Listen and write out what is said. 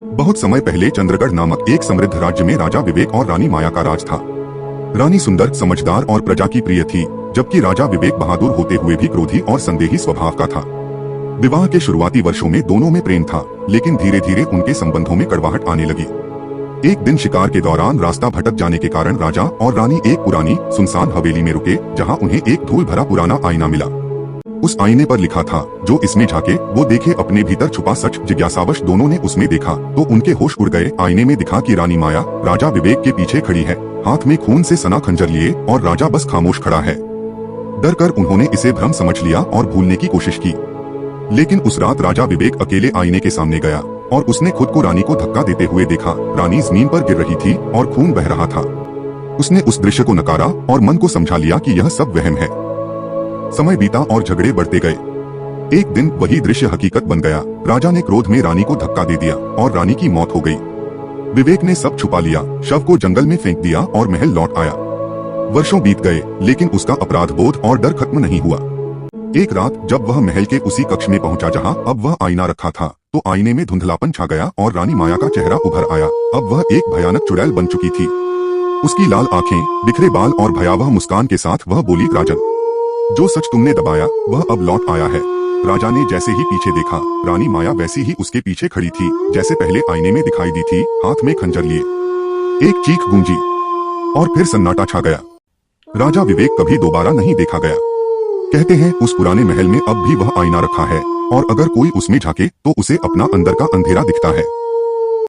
बहुत समय पहले चंद्रगढ़ नामक एक समृद्ध राज्य में राजा विवेक और रानी माया का राज था। रानी सुंदर, समझदार और प्रजा की प्रिय थी, जबकि राजा विवेक बहादुर होते हुए भी क्रोधी और संदेही स्वभाव का था। विवाह के शुरुआती वर्षों में दोनों में प्रेम था, लेकिन धीरे धीरे उनके संबंधों में कड़वाहट आने लगी। एक दिन शिकार के दौरान रास्ता भटक जाने के कारण राजा और रानी एक पुरानी सुनसान हवेली में रुके, जहां उन्हें एक धूल भरा पुराना आईना मिला। उस आईने पर लिखा था, जो इसमें झांके वो देखे अपने भीतर छुपा सच। जिज्ञासावश दोनों ने उसमें देखा तो उनके होश उड़ गए। आईने में दिखा कि रानी माया राजा विवेक के पीछे खड़ी है, हाथ में खून से सना खंजर लिए, और राजा बस खामोश खड़ा है। डर कर उन्होंने इसे भ्रम समझ लिया और भूलने की कोशिश की। लेकिन उस रात राजा विवेक अकेले आईने के सामने गया और उसने खुद को रानी को धक्का देते हुए देखा। रानी जमीन पर गिर रही थी और खून बह रहा था। उसने उस दृश्य को नकारा और मन को समझा लिया कि यह सब वहम है। समय बीता और झगड़े बढ़ते गए। एक दिन वही दृश्य हकीकत बन गया। राजा ने क्रोध में रानी को धक्का दे दिया और रानी की मौत हो गई। विवेक ने सब छुपा लिया, शव को जंगल में फेंक दिया और महल लौट आया। वर्षों बीत गए, लेकिन उसका अपराध बोध और डर खत्म नहीं हुआ। एक रात जब वह महल के उसी कक्ष में पहुंचा जहां अब वह आईना रखा था, तो आईने में धुंधलापन छा गया और रानी माया का चेहरा उभर आया। अब वह एक भयानक चुड़ैल बन चुकी थी। उसकी लाल आंखें, बिखरे बाल और भयावह मुस्कान के साथ वह बोली, राजन, जो सच तुमने दबाया वह अब लौट आया है। राजा ने जैसे ही पीछे देखा, रानी माया वैसी ही उसके पीछे खड़ी थी, जैसे पहले आईने में दिखाई दी थी, हाथ में खंजर लिए। एक चीख गूंजी और फिर सन्नाटा छा गया। राजा विवेक कभी दोबारा नहीं देखा गया। कहते हैं उस पुराने महल में अब भी वह आईना रखा है, और अगर कोई उसमें झांके तो उसे अपना अंदर का अंधेरा दिखता है।